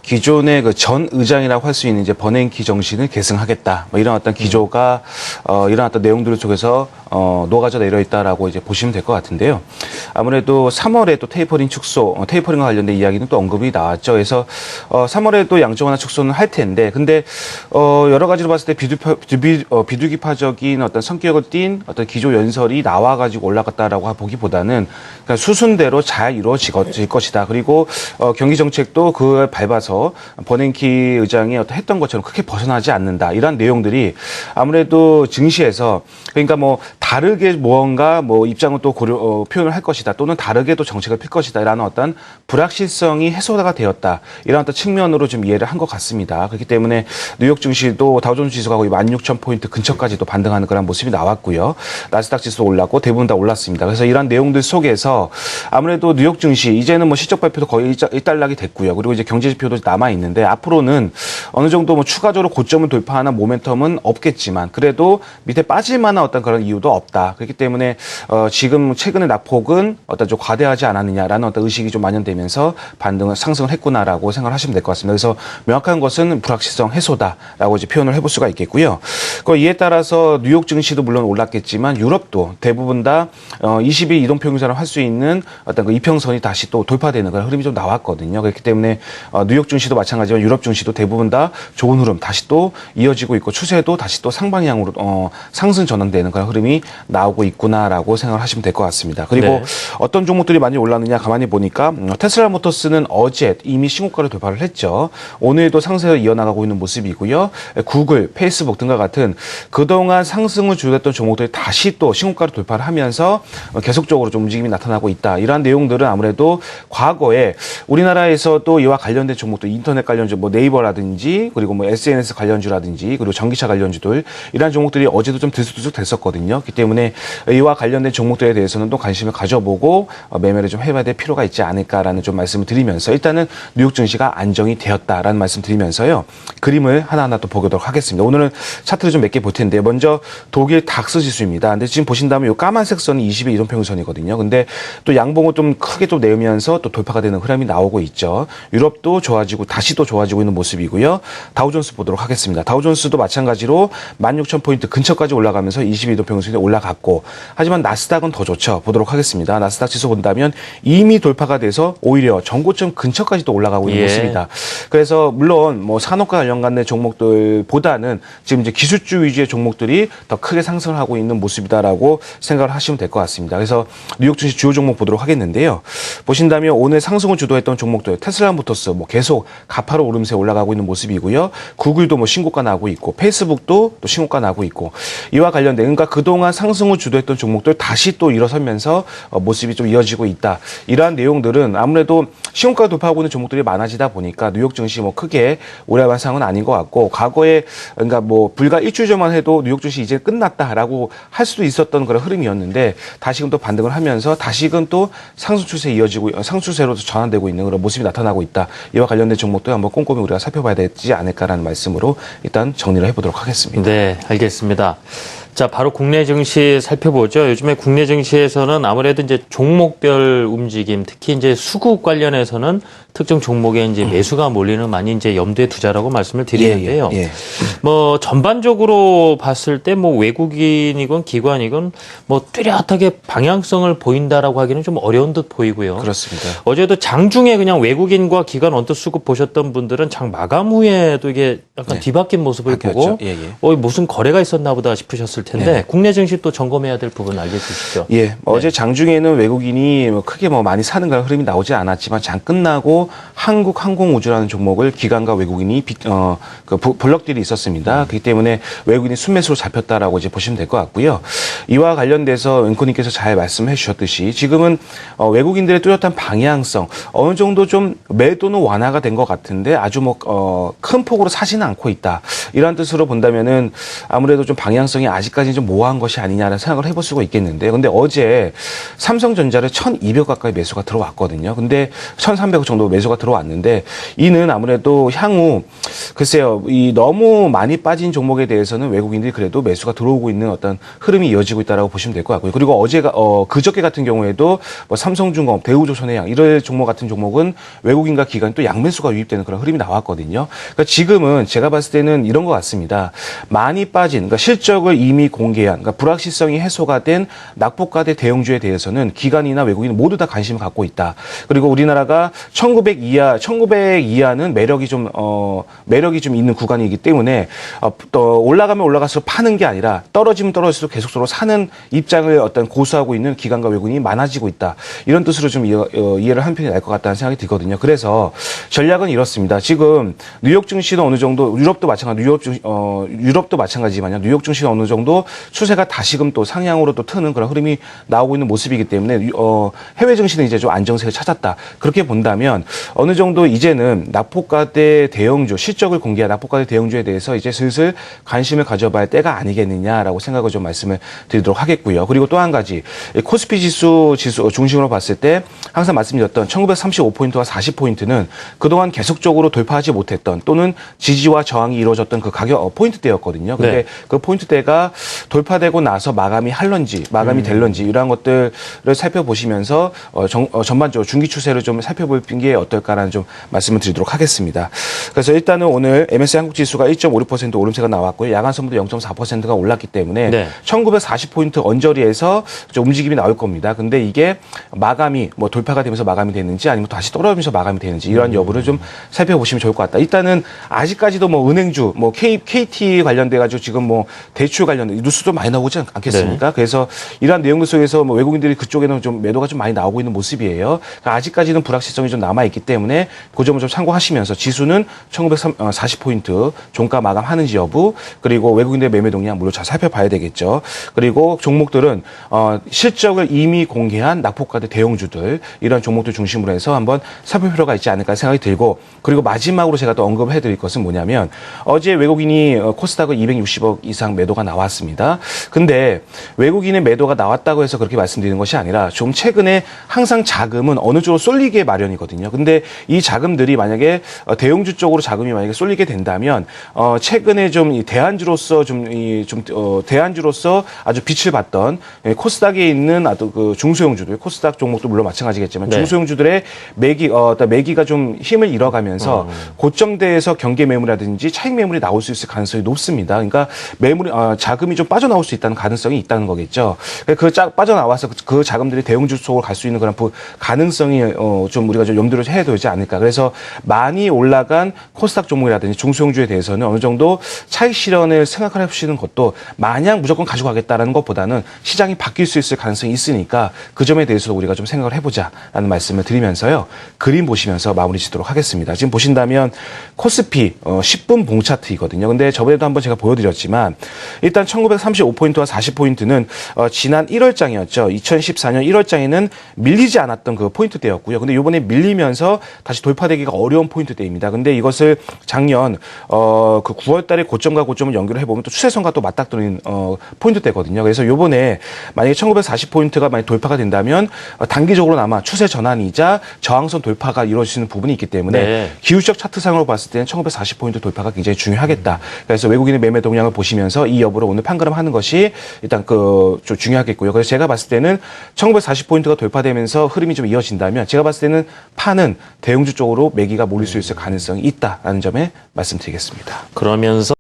기존의 그 전 의장이라고 할 수 있는 이제 버냉키 정신을 계승하겠다. 뭐 이런 어떤 기조가 이런 어떤 내용들 속에서 녹아져 내려 있다라고 이제 보시면 될 것 같은데요. 아무래도 3월에 또 테이퍼링 축소, 테이퍼링과 관련된 이야기는 또 언급이 나왔죠. 그래서 3월에 또 양적 완화 축소는 할 텐데, 근데 여러 가지로 봤을 때 비둘기파적인 어떤 성격을 띈 어떤 기조 연설이 나와가지고 올라갔다라고 보기보다는 그냥 수순대로 잘 이루어질 것이다. 그리고 경기 정책도 그걸 밟아서 버냉키 의장이 어떤 했던 것처럼 크게 벗어나지 않는다. 이런 내용들이 아무래도 증시에서 그러니까 뭐 다르게 무언가 뭐 입장을 또 표현을 할 것이다. 또는 다르게 또 정책을 펼 것이다. 라는 어떤 불확실성이 해소가 되었다. 이런 어떤 측면으로 좀 이해를 한 것 같습니다. 그렇기 때문에 뉴욕 증시도 다우존스 지수가 거의 16,000포인트 근처까지도 반등하는 그런 모습이 나왔고요. 나스닥 지수도 올랐고 대부분 다 올랐습니다. 그래서 이런 내용들 속에서 아무래도 뉴욕 증시 이제는 뭐 실적 발표도 거의 일단락이 됐고요. 그리고 이제 경제 지표도 남아 있는데 앞으로는 어느 정도 뭐 추가적으로 고점을 돌파하는 모멘텀은 없겠지만 그래도 밑에 빠질 만한 어떤 그런 이유도 없다. 그렇기 때문에 지금 최근의 낙폭은 어떤 좀 과대하지 않았느냐라는 어떤 의식이 좀 만연되면서 반등을 상승을 했구나라고 생각을 하시면 될 것 같습니다. 그래서 명확한 것은 불확실성 해소다라고 이제 표현을 해볼 수가 있겠고요. 이에 따라서 뉴욕 증시도 물론 올랐겠지만 유럽도 대부분 다 20일 이동평균선을 할 수 있는 어떤 그 이평선이 다시 또 돌파되는 그런 흐름이 좀 나왔거든요. 그렇기 때문에 뉴욕 증시도 마찬가지지만 유럽 증시도 대부분 다 좋은 흐름 다시 또 이어지고 있고 추세도 다시 또 상방향으로 상승 전환되는 그런 흐름이 나오고 있구나라고 생각을 하시면 될 것 같습니다. 그리고 네. 어떤 종목들이 많이 올랐느냐 가만히 보니까 테슬라 모터스는 어제 이미 신고가를 돌파를 했죠. 오늘도 상승을 이어나가고 있는 모습이고요. 구글, 페이스북 등과 같은 그동안 상승을 주도했던 종목들이 다시 또 신고가를 돌파를 하면서 계속적으로 좀 움직임이 나타나고 있다. 이러한 내용들은 아무래도 과거에 우리나라에서도 이와 관련된 종목들 인터넷 관련주 뭐 네이버라든지 그리고 뭐 SNS 관련주라든지 그리고 전기차 관련주들 이러한 종목들이 어제도 좀 들쑥들쑥 됐었거든요. 그렇기 때문에 이와 관련된 종목들에 대해서는 또 관심을 가져보고 매매를 좀 해봐야 될 필요가 있지 않을까라는 좀 말씀을 드리면서 일단은 뉴욕 증시가 안정이 되었다라는 말씀 드리면서요. 그림을 하나하나 또 보도록 하겠습니다. 오늘은 차트를 좀 몇 개 볼 텐데 먼저 독일 닥스 지수입니다. 근데 지금 보신다면 이 까만색 선이 20일 이동평균선이거든요. 근데 또 양봉을 좀 크게 좀 내면서 또 돌파가 되는 흐름이 나오고 있죠. 유럽도 좋아지고 다시 또 좋아지고 있는 모습이고요. 다우존스 보도록 하겠습니다. 다우존스도 마찬가지로 16,000포인트 근처까지 올라가면서 20일 이동평균선이 올라갔고 하지만 나스닥은 더 좋죠. 보도록 하겠습니다. 나스닥 지수 본다면 이미 돌파가 돼서 오히려 전고점 근처까지 또 올라가고 있는 모습이다. 그래서 물론 뭐 산업과 관련된 종목들보다는 지금 이제 기술주 위주의 종목들이 더 크게 상승을 하고 있는 모습이다라고 생각을 하시면 될 것 같습니다. 그래서 뉴욕 증시 주요 종목 보도록 하겠는데요. 보신다면 오늘 상승을 주도했던 종목들 테슬라 모터스 뭐 계속 가파로 오름세 올라가고 있는 모습이고요. 구글도 뭐 신고가 나고 있고 페이스북도 또 신고가 나고 있고 이와 관련된 그러니까 그동안 상승을 주도했던 종목들 다시 또 일어서면서 모습이 좀 이어지고 있다. 이러한 내용들은 아무래도 신고가 돌파하고 있는 종목들이 많아지다 보니까 뉴욕 증시 뭐 크게 우려할 상황은 아닌 것 같고 과거에 그러니까 뭐 불과 일주일 전만 해도 뉴욕 증시 이제 끝났다라고 할 수도 있었던 그런 흐름이었는데 다시금 또 반등을 하면서 다시금 또 상승 추세에 이어지고 상승 추세로 전환되고 있는 그런 모습이 나타나고 있다. 이와 관련된 종목도 한번 꼼꼼히 우리가 살펴봐야 되지 않을까라는 말씀으로 일단 정리를 해보도록 하겠습니다. 네, 알겠습니다. 자, 바로 국내 증시 살펴보죠. 요즘에 국내 증시에서는 아무래도 이제 종목별 움직임, 특히 이제 수급 관련해서는 특정 종목에 이제 매수가 몰리는 많이 이제 염두에 두자라고 말씀을 드리는데요. 뭐 전반적으로 봤을 때 뭐 외국인이건 기관이건 뭐 뚜렷하게 방향성을 보인다라고 하기는 좀 어려운 듯 보이고요. 그렇습니다. 어제도 장중에 그냥 외국인과 기관 언뜻 수급 보셨던 분들은 장 마감 후에도 이게 약간 뒤바뀐 모습을 보고 무슨 거래가 있었나 보다 싶으셨을 텐데 국내 증시 또 점검해야 될 부분 알려주시죠. 어제 장중에는 외국인이 크게 뭐 많이 사는 그런 흐름이 나오지 않았지만 장 끝나고 한국항공우주라는 종목을 기관과 외국인이 블럭딜이 있었습니다. 그렇기 때문에 외국인이 순매수로 잡혔다라고 이제 보시면 될 것 같고요. 이와 관련돼서 앵커님께서 잘 말씀해 주셨듯이 지금은 외국인들의 뚜렷한 방향성 어느 정도 좀 매도는 완화가 된 것 같은데 아주 뭐 큰 폭으로 사지는 않고 있다. 이런 뜻으로 본다면은 아무래도 좀 방향성이 아직까지는 좀 모호한 것이 아니냐라는 생각을 해볼 수가 있겠는데 근데 어제 삼성전자를 1,200 가까이 매수가 들어왔거든요. 근데 1,300 정도 매수가 들어왔는데 이는 아무래도 향후 글쎄요, 이 너무 많이 빠진 종목에 대해서는 외국인들이 그래도 매수가 들어오고 있는 어떤 흐름이 이어지고 있다라고 보시면 될 것 같고요. 그리고 그저께 같은 경우에도 뭐 삼성중공업, 대우조선해양 이런 종목 같은 종목은 외국인과 기관이 또 양매수가 유입되는 그런 흐름이 나왔거든요. 그러니까 지금은 제가 봤을 때는 이런 것 같습니다. 많이 빠진, 그러니까 실적을 이미 공개한, 그러니까 불확실성이 해소가 된 낙폭과대 대형주에 대해서는 기관이나 외국인 모두 다 관심을 갖고 있다. 그리고 우리나라가 1900 이하는 매력이 좀 있는 구간이기 때문에 또 올라가면 올라갈수록 파는 게 아니라 떨어지면 떨어질수록 계속적으로 사는 입장을 어떤 고수하고 있는 기관과 외국인이 많아지고 있다. 이런 뜻으로 좀 이해를 한 편이 날 것 같다는 생각이 들거든요. 그래서 전략은 이렇습니다. 지금 뉴욕 증시는 어느 정도 유럽도 마찬가지지만요. 뉴욕 증시는 어느 정도 추세가 다시금 또 상향으로 또 트는 그런 흐름이 나오고 있는 모습이기 때문에 해외 증시는 이제 좀 안정세를 찾았다. 그렇게 본다면 어느 정도 이제는 낙폭과대 대형주 실적을 공개한 낙폭과대 대형주에 대해서 이제 슬슬 관심을 가져봐야 때가 아니겠느냐라고 생각을 좀 말씀을 드리도록 하겠고요. 그리고 또 한 가지 코스피 지수 중심으로 봤을 때 항상 말씀드렸던 1935포인트와 40포인트는 그동안 계속적으로 돌파하지 못했던 또는 지지와 저항이 이루어졌던 그 가격 포인트대였거든요. 근데 네. 그 포인트대가 돌파되고 나서 마감이 될런지 이러한 것들을 살펴보시면서 전반적으로 중기 추세를 좀 살펴볼 게 어떨까라는 좀 말씀을 드리도록 하겠습니다. 그래서 일단은 오늘 MSCI 한국 지수가 1.56% 오름세가 나왔고요. 야간 선물도 0.4%가 올랐기 때문에 네. 1940포인트 언저리에서 좀 움직임이 나올 겁니다. 근데 이게 마감이 뭐 돌파가 되면서 마감이 되는지 아니면 다시 떨어지면서 마감이 되는지 이러한 여부를 좀 살펴보시면 좋을 것 같다. 일단은 아직까지도 뭐 은행주, 뭐 KT 관련돼 가지고 지금 뭐 대출 관련된 뉴스도 많이 나오지 않겠습니까? 네. 그래서 이러한 내용들 속에서 뭐 외국인들이 그쪽에는 좀 매도가 좀 많이 나오고 있는 모습이에요. 그러니까 아직까지는 불확실성이 좀 남아 있기 때문에 그 점을 좀 참고하시면서 지수는 1940포인트 종가 마감하는지 여부 그리고 외국인들의 매매 동향 물론 잘 살펴봐야 되겠죠. 그리고 종목들은 실적을 이미 공개한 낙폭과대 대형주들 이런 종목들 중심으로 해서 한번 살펴볼 필요가 있지 않을까 생각이 들고 그리고 마지막으로 제가 또 언급을 해드릴 것은 뭐냐면 어제 외국인이 코스닥을 260억 이상 매도가 나왔습니다. 근데 외국인의 매도가 나왔다고 해서 그렇게 말씀드리는 것이 아니라 좀 최근에 항상 자금은 어느 쪽으로 쏠리게 마련이거든요. 근데 이 자금들이 만약에 대형주 쪽으로 자금이 만약에 쏠리게 된다면 최근에 좀 이 대안주로서 대안주로서 아주 빛을 봤던 코스닥에 있는 아주 그 중소형주들 코스닥 종목도 물론 마찬가지겠지만 네. 중소형주들의 매기가 좀 힘을 잃어가면서 고점대에서 경계 매물이라든지 차익 매물이 나올 수 있을 가능성이 높습니다. 그러니까 자금이 좀 빠져나올 수 있다는 가능성이 있다는 거겠죠. 빠져나와서 그 자금들이 대형주 쪽으로 갈 수 있는 그런 가능성이 좀 우리가 좀 염두를 해야 되지 않을까. 그래서 많이 올라간 코스닥 종목이라든지 중소형주에 대해서는 어느 정도 차익 실현을 생각해 보시는 것도 마냥 무조건 가져가겠다라는 것보다는 시장이 바뀔 수 있을 가능성이 있으니까 그 점에 대해서도 우리가 좀 생각을 해보자라는 말씀을 드리면서요. 그림 보시면서 마무리 짓도록 하겠습니다. 지금 보신다면 코스피 10분 봉 차트이거든요. 근데 저번에도 한번 제가 보여드렸지만 일단 1935포인트와 40포인트는 지난 1월장이었죠. 2014년 1월장에는 밀리지 않았던 그 포인트대였고요. 근데 이번에 밀리면서 다시 돌파되기가 어려운 포인트대입니다. 근데 이것을 작년 그 9월달에 고점과 고점을 연결을 해보면 또 추세선과 또 맞닥뜨리는 포인트대거든요. 그래서 이번에 만약에 1940포인트가 만약 돌파가 된다면 단기적으로나마 추세 전환이자 저항선 돌파가 이루어지는 부분이 있기 때문에 네. 기술적 차트상으로 봤을 때는 1940포인트 돌파가 굉장히 중요하겠다. 그래서 외국인의 매매 동향을 보시면서 이 여부를 오늘 판가름하는 것이 일단 좀 중요하겠고요. 그래서 제가 봤을 때는 1940포인트가 돌파되면서 흐름이 좀 이어진다면 제가 봤을 때는 파는 대형주 쪽으로 매기가 몰릴 수 있을 가능성이 있다라는 점에 말씀드리겠습니다. 그러면서